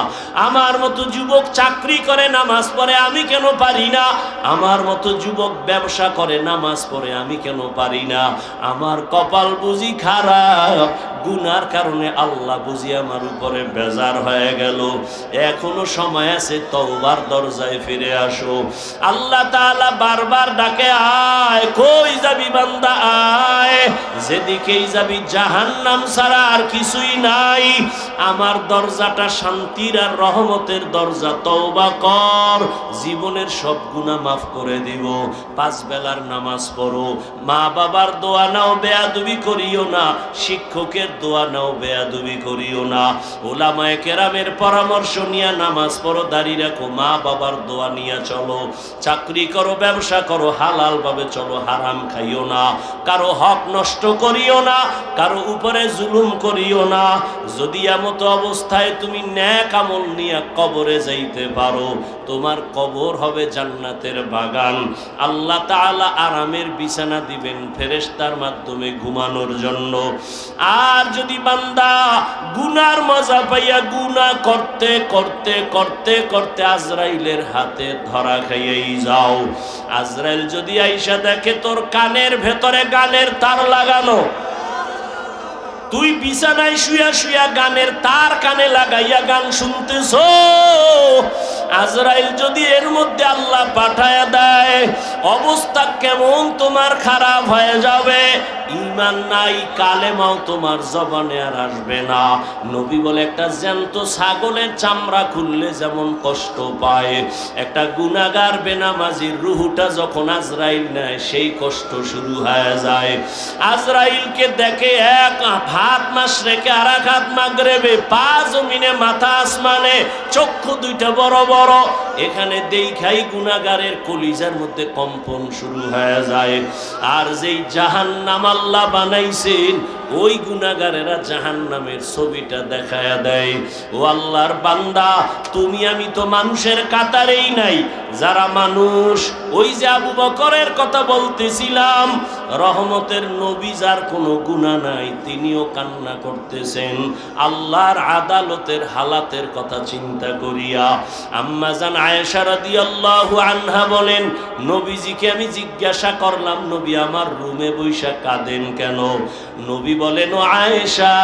আমার মতো যুবক চাকরি করে নামাজ পড়ে, আমি কেন পারি না? আমার মতো যুবক ব্যবসা করে নামাজ পড়ে, আমি কেন পারি না? আমার কপাল বুঝি খারাপ, গুনার কারণে আল্লাহ বুঝি আমার উপরে বেজার হয়ে গেল। এখনো সময় আছে, তওবার দরজায় ফিরে আসো। আল্লাহ তাআলা বারবার ডাকে, আয়, কই যাবি বান্দা, আয়, যেদিকেই যাবি জাহান্নাম ছাড়া আর কিছুই নাই। আমার দরজাটা শান্তির আর রহমতের দরজা, তওবা কর, জীবনের সব গুনাহ মাফ করে দিব। 5 বেলার নামাজ পড়ো, মা বাবার দোয়া নাও, বেয়াদবি করিও না, শিক্ষকের দোয়া নাও, বেয়াদবি করিও না, ওলামায়ে কেরামের পরামর্শ নিয়ে নামাজ পড়ো, দাঁড়িয়ে রাখো, মা বাবার দোয়া নিয়ে চলো, চাকরি করো, ব্যবসা করো, হালাল ভাবে চলো, হারাম খাইও না, কারো হক নষ্ট করিও না, কারো উপরে জুলুম করিও না। যদি এমত অবস্থায় তুমি নেক আমল নিয়ে কবরে যাইতে পারো, তোমার কবর হবে জান্নাতের বাগান। আল্লাহ তাআলা আরামের বিছানা দিবেন ফেরেশতার মাধ্যমে ঘুমানোর জন্য। আর যদি বান্দা গুনার মজা পাইয়া গুনাহ করতে করতে করতে করতে আজরাইলের হাতে ধরা খাইয়াই যাও, আজরাইল যদি আইসা দেখে তোর কানের ভেতরে গানের তার লাগানো, তুই বিছানায় শুয়া শুয়া গানের তার কানে লাগাইয়া গান শুনতেছো, আজরাইল যদি এর মধ্যে আল্লাহ পাঠায়া দেয়, অবস্থা কেমন তোমার খারাপ হয়ে যাবে। ঈমান নাই, কালেমাও তোমার জবানে আর আসবে না। নবী বলে, একটা জ্যান্ত ছাগলের চামড়া খুললে যেমন কষ্ট পায়, একটা গুনাহগার বেনামাজির রুহটা যখন আজরাইল নেয়, সেই কষ্ট শুরু হয়ে যায়। আজরাইলকে দেখে এক হাত মাশরিকে আর এক হাত মাগরিবে, পা জমিনে মাথা আসমানে, চক্ষু দুইটা বড় বড়, এখানে দেখাই গুনাহগারের কলিজার মধ্যে কম্পন শুরু হয়ে যায়। আর যেই জাহান্নাম আল্লাহ বানাইছেন, ওই গুনাহগারেরা জাহান্নামের ছবিটা দেখায়া দেয়। ও আল্লাহর বান্দা, তুমি আমি তো মানুষের কাতারেই নাই, যারা মানুষ, ওই যে আবু বকরের কথা বলতেছিলাম, রহমতের নবী, যার কোনো গুনাহ নাই, তিনিও কান্না করতেছেন আল্লাহর আদালতের হালাতের কথা চিন্তা করিয়া। আম্মা জান আয়েশা রাদিয়াল্লাহু আনহা বলেন, নবীজিকে আমি জিজ্ঞাসা করলাম, নবী আমার রুমে বৈশা কাঁদেন কেন? নবী বলেন, ও আয়েশা,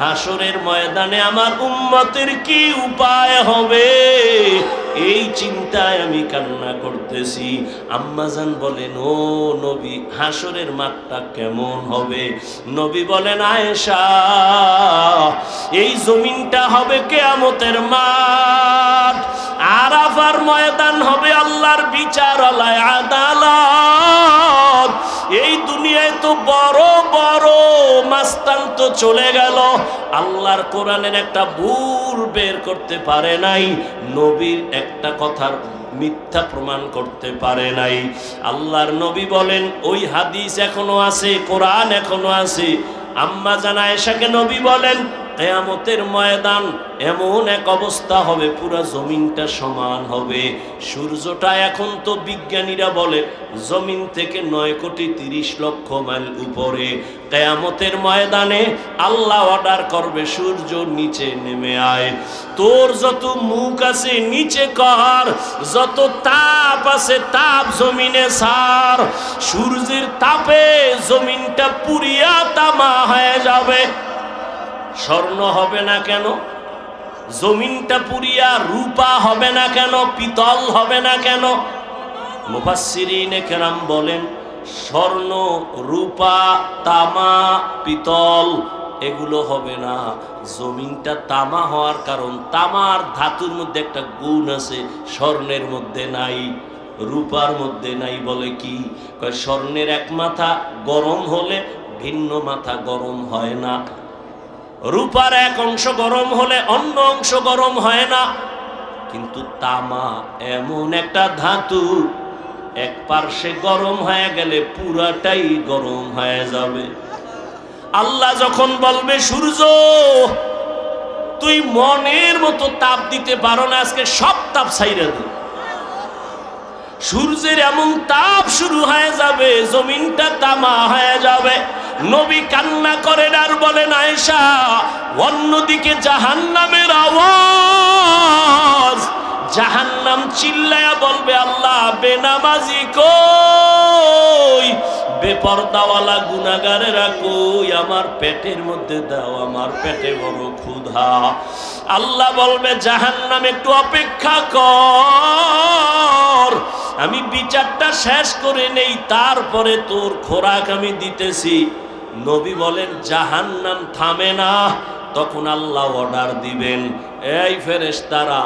হাসরের ময়দানে আমার উম্মতের কি উপায় হবে, এই চিন্তায় আমি কান্না করতেছি। আম্মাজান বলেন, ও নবী, হাসরের মাঠটা কেমন হবে? নবী বলেন, আয়েশা, এই জমিনটা হবে কিয়ামতের মাঠ, আরাফার ময়দান হবে আল্লাহর বিচারালয়, আদালত। এই দুনিয়ায় তো বড় বড় মাস্তান তো চলে গেল, আল্লাহর কোরআনের একটা ভুল বের করতে পারে নাই, নবীর একটা কথার মিথ্যা প্রমাণ করতে পারে নাই। আল্লাহর নবী বলেন, ওই হাদিস এখনো আছে, কোরআন এখনো আছে। আম্মা জান আয়েশাকে নবী বলেন, কিয়ামতের ময়দান এমন এক অবস্থা হবে, পুরা জমিনটা সমান হবে। সূর্যটা এখন তো বিজ্ঞানীরা বলে জমিন থেকে 9,30,00,000 মাইল উপরে। কিয়ামতের ময়দানে আল্লাহ অর্ডার করবে, সূর্য নিচে নেমে আয়, তোর যত মুখ আছে নিচে কর, যত তাপ আছে তাপ জমিনে ছাড়। সূর্যের তাপে জমিনটা পুরিয়া তামা হয়ে যাবে। স্বর্ণ হবে না কেন? জমিনটা পুরিয়া রূপা হবে না কেন? পিতল হবে না কেন? মুফাসসিরিনে কেরাম বলেন, স্বর্ণ, রূপা, তামা, পিতল এগুলো হবে না। জমিনটা তামা হওয়ার কারণ, তামার ধাতুর মধ্যে একটা গুণ আছে, স্বর্ণের মধ্যে নাই, রূপার মধ্যে নাই। বলে কি? স্বর্ণের এক মাথা গরম হলে ভিন্ন মাথা গরম হয় না, রূপার এক অংশ গরম হলে অন্য অংশ গরম হয় না। কিন্তু তামা এমন একটা ধাতু, এক পার্শ্বে গরম হয়ে গেলে পুরাটাই গরম হয়ে যাবে। আল্লাহ যখন বলবে, সূর্য তুই মনের মতো তাপ দিতে পারো না, আজকে সব তাপ ছাইরা দে, সূর্যের এমন তাপ শুরু হয়ে যাবে, জমিনটা তামা হয়ে যাবে। নবী কান্না করেন আর বলেন, আয়েশা, অন্যদিকে জাহান্নামের আওয়াজ, জাহান্নাম চিল্লায়া বলবে, আল্লাহ বেনামাজি কই, বেপরদাওয়ালা গুনাহগারেরা কই, আমার পেটের মধ্যে দাও, আমার পেটে বড় ক্ষুধা। আল্লাহ বলবে, জাহান্নাম একটু অপেক্ষা কর, আমি বিচারটা শেষ করে নেই, তারপরে তোর খোরাক আমি দিতেছি। নবী বলেন, জাহান্নাম থামে না। তখন আল্লাহ অর্ডার দিবেন, এই ফেরেশতারা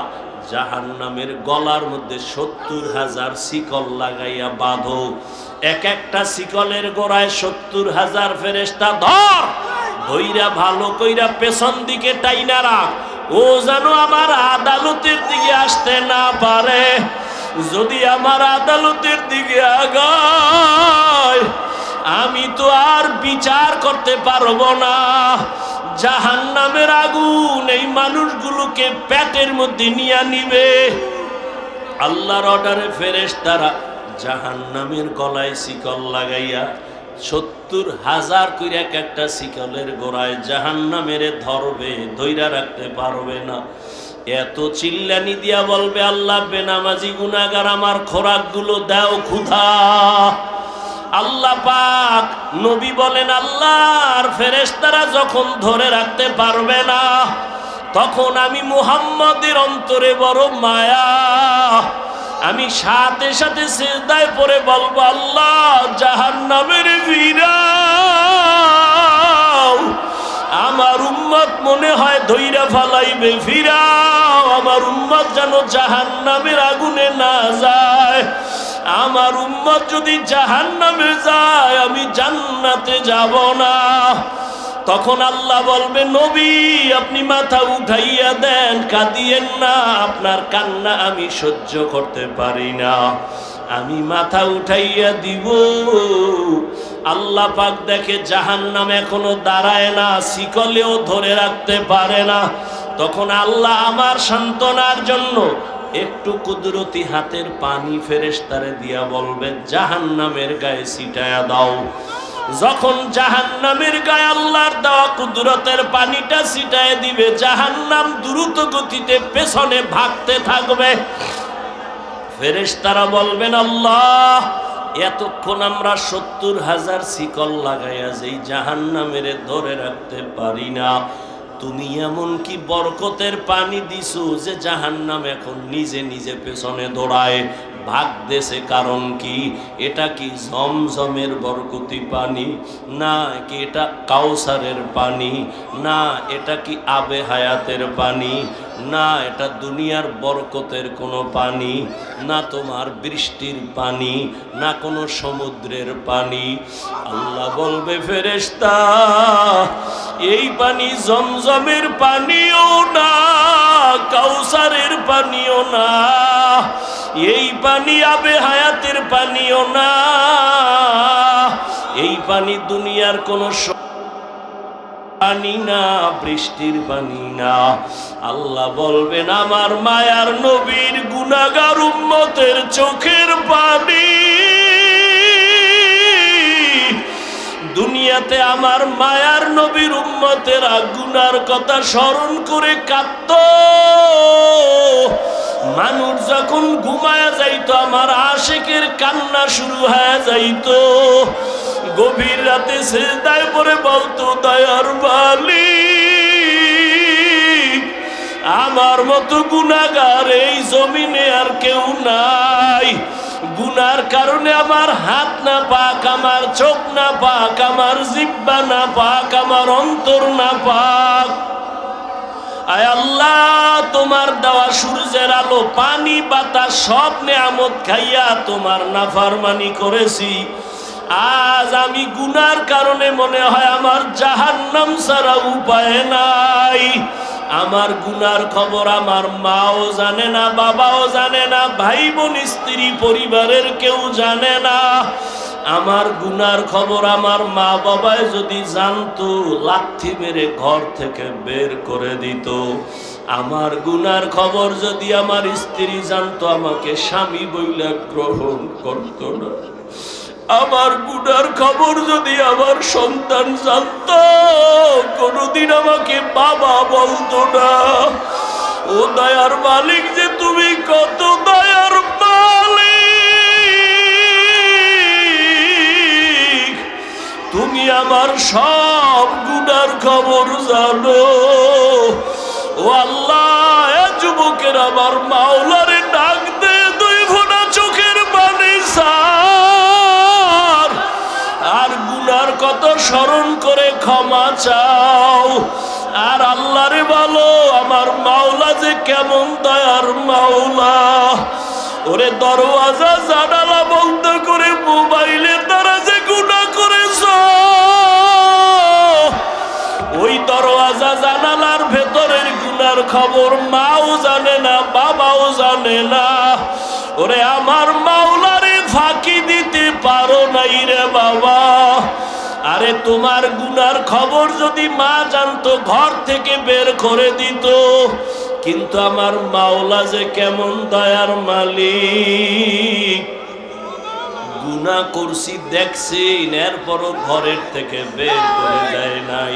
জাহান্নামের গলার মধ্যে 70,000 শিকল লাগাইয়া বাঁধো। এক একটা শিকলের গোড়ায় 70,000 ফেরেশতা ধর, ধইরা ভালো কইরা পেছন দিকে টাইনা রাখ, ও যেন আমার আদালতের দিকে আসতে না পারে। যদি আমার আদালতের দিকে আগায়, আমি তো আর বিচার করতে পারবো না। জাহান্নামের আগুন এই মানুষগুলোকে পেটের মধ্যে নিয়ে নিবে। আল্লাহর অর্ডারে ফেরেশতারা জাহান্নামের গলায় শিকল লাগাইয়া 70,000 কইরা এক একটা শিকলের গোড়ায় জাহান্নামের ধরবে, ধইরা রাখতে পারবে না। এত চিল্লানি দিয়া বলবে, আল্লাহ বেনামাজি গুনাহগার আমার খোরাকগুলো দাও, ক্ষুধা। আল্লাহ পাক নবী বলেন, আল্লাহর ফেরেশতারা যখন ধরে রাখতে পারবে না, তখন আমি মুহাম্মদের অন্তরে বড় মায়া, আমি সাথে সাথে সিজদায় পড়ে বলবো, আল্লাহ জাহান্নামের ফিরাও, আমার উম্মত মনে হয় ধইরা ফালাইবে, ফিরাও, আমার উম্মত যেন জাহান্নামের আগুনে না যায়। আমার উম্মত যদি জাহান্নামে যায়, আমি জান্নাতে যাব না। তখন আল্লাহ বলবে, নবী আপনি মাথা উঠাইয়া দেন, কাঁদিয়েন না, আপনার কান্না আমি সহ্য করতে পারি না, আমি মাথা উঠাইয়া দিব। আল্লাহ পাক দেখে জাহান্নাম এখনো দাঁড়ায় না, শিকলেও ধরে রাখতে পারে না। তখন আল্লাহ আমার সান্ত্বনার জন্য একটু কুদরতি হাতের পানি ফেরেশতারে দিয়া বলবে, জাহান্নামের গায়ে ছিটায়া দাও। যখন জাহান্নামের গায়ে আল্লাহর দেওয়া কুদরতের পানিটা ছিটায় দিবে, জাহান্নাম দ্রুত গতিতে পেছনে ভাগতে থাকবে। ফেরেশতারা বলবেন, আল্লাহ এতক্ষণ আমরা 70,000 শিকল লাগাইয়া যেই জাহান্নামের ধরে রাখতে পারি না, তুমি এমন কি বরকতের পানি দিছো যে জাহান্নাম এখন নিজে নিজে পেছনে দৌড়ায়, ভাগতেছে? কারণ কি? এটা কি জমজমের বরকতি পানি? না কি এটা কাউসারের পানি? না এটা কি আবে হায়াতের পানি? না এটা দুনিয়ার বরকতের কোনো পানি? না তোমার বৃষ্টির পানি? না কোনো সমুদ্রের পানি? আল্লাহ বলবে, ফেরেশতা এই পানি জমজমের পানিও না, কাউসারের পানিও না, এই পানি আবে হায়াতের পানিও না, এই পানি দুনিয়ার কোন পানি না, বৃষ্টির পানি না। আল্লাহ বলবেন, আমার মায়ার নবীর গুনাহগার উম্মতের চোখের পানি। দুনিয়াতে আমার মায়ার নবীর উম্মতেরা গুনার কথা স্মরণ করে কাঁদত। মানুষ যখন ঘুমায়া যাইতো, আমার আশিকের কান্না শুরু হয়ে যাইতো। গভীর রাতে সিজদায় পড়ে বলতো, দয়ার মালিক আমার মতো গুনাহগার এই জমিনে আর কেউ নাই। গুনার কারণে আমার হাত না পাক, আমার চোখ না পাক, আমার জিহ্বা না পাক, আমার অন্তর না পাক। আয় আল্লাহ, তোমার দেওয়া সূর্যের আলো, পানি, বাতাস সব নেয়ামত খাইয়া তোমার নাফরমানি করেছি। আজ আমি গুনার কারণে মনে হয় আমার জাহান্নাম ছাড়া উপায় নাই। আমার গুনার খবর আমার মাও জানে না, বাবাও জানে না, ভাই বোন স্ত্রী পরিবারের কেউ জানে না। আমার গুনার খবর আমার মা বাবায় যদি জানতো, লাথি মেরে ঘর থেকে বের করে দিত। আমার গুনার খবর যদি আমার স্ত্রী জানতো, আমাকে স্বামী বইলা গ্রহণ করতো না। আমার গুনার খবর যদি আমার সন্তান জানতো কোনদিন আমাকে বাবা বলতো না। ও দয়ার মালিক যে তুমি কত দয়ার মালিক, তুমি আমার সব গুনার খবর জানো। ও আল্লাহ, এ যুবকের আমার মাওলারে ডাক দে, দুই ফোঁটা চোখের পানি ছাড়, আর গুনার কত স্মরণ করে ক্ষমা চাও। আর আল্লাহরে বলো আমার মাওলা যে কেমন দয়ার মাওলা। ওরে দরওয়াজা জানালা বন্ধ করে মোবাইলের দ্বারা যে গুনাহ করেছ, ওই দরওয়াজা জানালার ভেতরের গুনার খবর মাও জানে না, বাবাও জানে না। ওরে আমার মাওলারে ফাঁকি দিতে পারো নাই রে বাবা। আরে তোমার গুনার খবর যদি মা জানতো ঘর থেকে বের করে দিত। কিন্তু আমার মাওলা যে কেমন দয়ার মালিক, গুনাহ করছি দেখছি, এরপরও ঘরের থেকে বের করে দেয় নাই,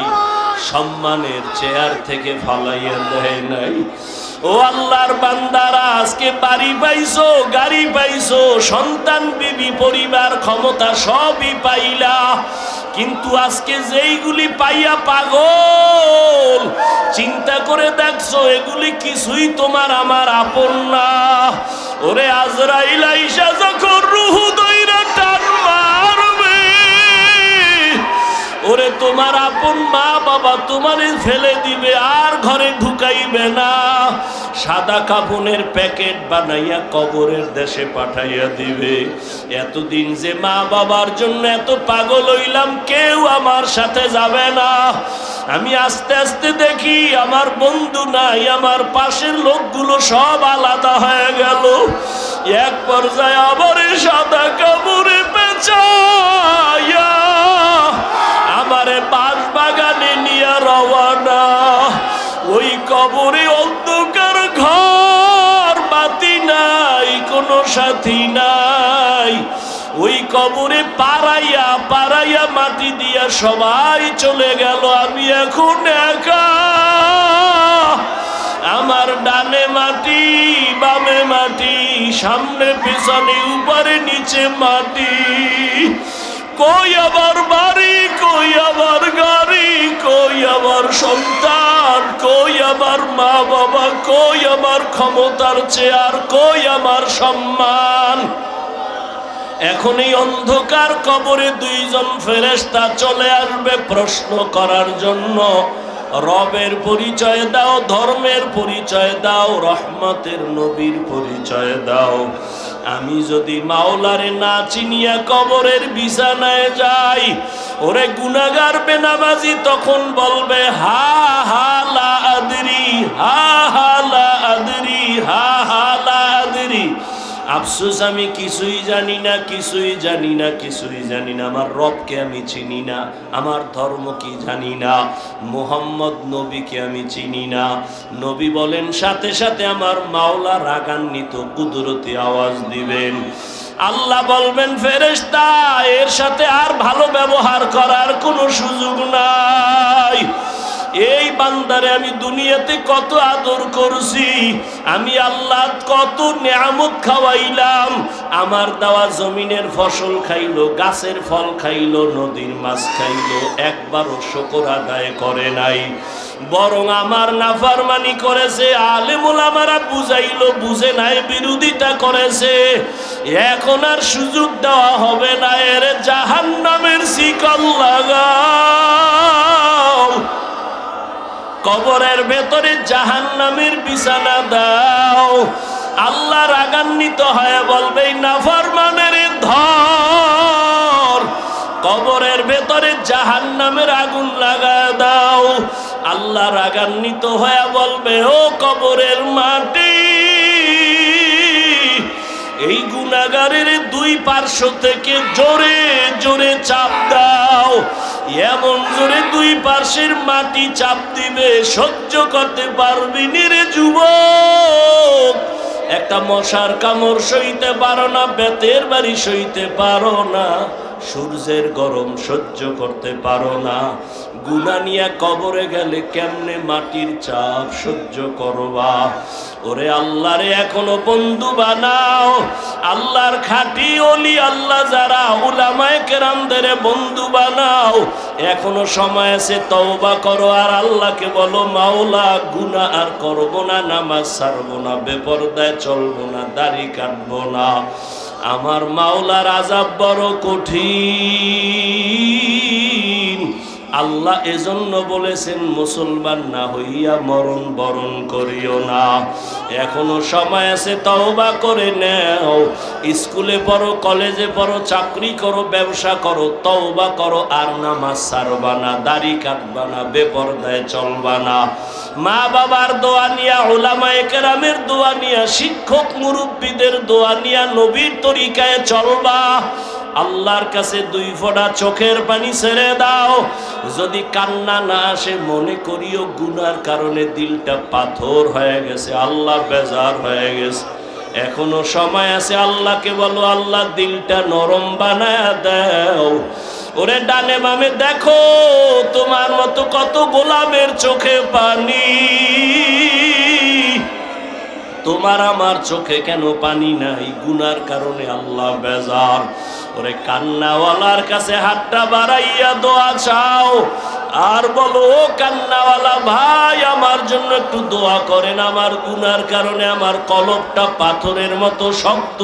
সম্মানের চেয়ার থেকে ফালাইয়া দেয় নাই। ও আল্লাহর বান্দারা, আজকে বাড়ি পাইছো, গাড়ি পাইছো, সন্তান, বিবি, পরিবার, ক্ষমতা সবই পাইলা, কিন্তু আজকে যেইগুলি পাইয়া পাগল, চিন্তা করে দেখছো এগুলি কিছুই তোমার আমার আপন না। ওরে আজরাইল আইসা যখন রুহু দইরা টান মারবে, ওরে তোমার আপন মা বাবা তোমারে ফেলে দিবে, আর ঘরে ঢুকাইবে না। সাদা কাফনের প্যাকেট বানাইয়া কবরের দেশে পাঠাইয়া দিবে। এতদিন যে মা বাবার জন্য এত পাগল হইলাম, কেউ আমার সাথে যাবে না। আমি আস্তে আস্তে দেখি আমার বন্ধু নাই, আমার পাশের লোকগুলো সব আলাদা হয়ে গেল। এক পর্যায়ে আবার সাদা কাপড়ে পেঁচাইয়া আমারে বাঁশ বাগানে নিয়ে রওয়ানা। ওই কবরে অন্ধকার ঘর, বাতি নাই, কোনো সাথী নাই। ওই কবরে পাড়াইয়া পাড়াইয়া মাটি দিয়া সবাই চলে গেল, আমি এখন একা। আমার ডানে মাটি, বামে মাটি, সামনে পেছনে, উপরে নিচে মাটি। কই আমার বাড়ি, কই আমার গাড়ি, কই আমার সন্তান, কই আমার মা বাবা, কই আমার ক্ষমতার চেয়ার, কই আমার সম্মান। এখন এই অন্ধকার কবরে দুইজন ফেরেশতা চলে আসবে প্রশ্ন করার জন্য। রবের পরিচয় দাও, ধর্মের পরিচয় দাও, রহমতের নবীর পরিচয় দাও। আমি যদি মাওলারে না চিনিয়া কবরের বিছানায় যাই, ওরে গুনাহগার বেনামাজি তখন বলবে হা হা লা আদরি, হা হা লা আদরি, হা হা লা আদরি। আফসোস, আমি কিছুই জানি না, কিছুই জানি না, কিছুই জানি না। আমার রবকে আমি চিনি না, আমার ধর্ম কি জানি না, মুহাম্মদ নবীকে আমি চিনি না। নবী বলেন সাথে সাথে আমার মাওলা রাগান্বিত কুদরতি আওয়াজ দিবেন। আল্লাহ বলবেন ফেরেশতা, এর সাথে আর ভালো ব্যবহার করার কোনো সুযোগ নাই। এই বান্দারে আমি দুনিয়াতে কত আদর করছি, আমি আল্লাহ কত নিয়ামত খাওয়াইলাম। আমার দেওয়া জমিনের ফসল খাইলো, গাছের ফল খাইলো, নদীর মাছ খাইলো, একবারও শুকর আদায় করে নাই, বরং আমার নাফরমানি করেছে। আলেম ওলামারা বুঝাইলো, বুঝে নাই, বিরোধিতা করেছে। এখন আর সুযোগ দেওয়া হবে না, এর জাহান্নামের শিকল লাগাও, কবরের ভেতরে জাহান্নামের বিছানা দাও। আল্লাহ রাগান্বিত হয়ে বলবে নাফরমানের ধর, কবরের ভেতরে জাহান্নামের আগুন লাগায় দাও। আল্লাহ রাগান্বিত হয়ে বলবে ও কবরের মাটি, এই গুনাহগারের দুই পার্শ্ব থেকে জোরে জোরে চাপ দাও। এমন জোরে দুই পার্শ্বের মাটি চাপ দিবে, সহ্য করতে পারবি নি রে যুবক। একটা মশার কামড় সইতে পারো না, বেতের বাড়ি সইতে পারো না, সূর্যের গরম সহ্য করতে পারো না, গুনাহ নিয়ে কবরে গেলে কেমনে মাটির চাপ সহ্য করবা? ওরে আল্লাহরে এখনো বন্ধু বানাও। আল্লাহর খাঁটি ওলি আল্লাহ যারা, উলামায়ে কেরামদের বন্ধু বানাও। এখনো সময় আছে, তওবা করো আর আল্লাহকে বলো, মাওলা গুনাহ আর করবো না, নামাজ ছাড়বো না, বেপরদায় চলবো না, দাড়ি কাটবো না। আমার মাওলার আযাব বড় কঠিন। আল্লাহ এজন্য বলেছেন, মুসলমান না হইয়া মরণ বরণ করিও না। এখনো সময় আছে, তওবা করে নাও। স্কুলে পড়ো, কলেজে পড়ো, চাকরি করো, ব্যবসা করো, তওবা করো আর নামাজ ছাড়বা না, দাড়ি কাটবা না, বেপরদায় চলবা না। মা বাবার দোয়া নিয়া, উলামায়ে কেরামের দোয়া নিয়া, শিক্ষক মুরব্বীদের দোয়া নিয়া নবীর তরিকায় চলবা। আল্লাহর কাছে 2 ফোঁটা চোখের পানি ছেড়ে দাও। যদি কান্না না আসে, মনে করিও গুনার কারণে দিলটা পাথর হয়ে গেছে, আল্লাহ বেজার হয়ে গেছে। এখনো সময় আছে, আল্লাহকে বলো, আল্লাহ দিলটা নরম বানায় দাও। ওরে ডানে বামে দেখো, তোমার মতো কত গোলামের চোখে পানি, তোমার আমার চোখে কেন পানি নাই? গুনার কারণে আল্লাহ বেজার। ওরে কান্নাওয়ালার কাছে হাতটা বাড়াইয়া দোয়া চাও আর বলো, ও কান্নাওয়ালা ভাই, আমার জন্য একটু দোয়া করেন। আমার গুনার কারণে আমার কলবটা পাথরের মতো শক্ত,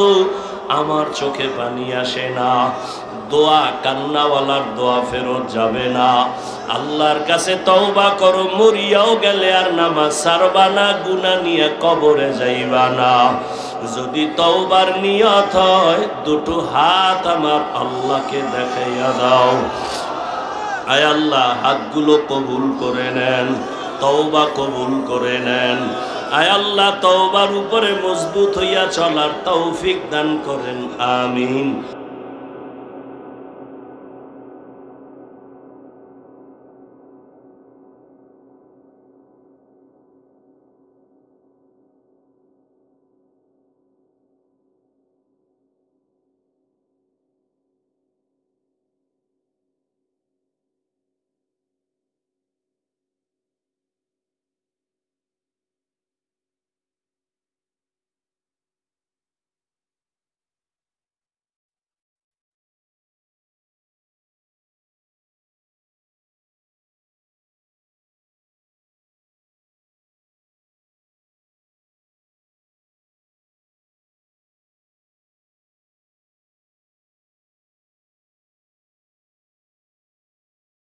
আমার চোখে পানি আসে না। দোয়া, কান্নাওয়ালার দোয়া ফেরত যাবে না। আল্লাহর কাছে তওবা করো, মরিয়াও গেলে আর নামাজ ছাড়বা না, গুনাহ নিয়ে কবরে যাইবা না। যদি তওবার নিয়ত হয়, 2টো হাত আমার আল্লাহকে দেখাইয়া দাও। আয় আল্লাহ, হাতগুলো কবুল করে নেন, তওবা কবুল করে নেন। আয় আল্লাহ, তওবার উপরে মজবুত হইয়া চলার তৌফিক দান করেন, আমিন।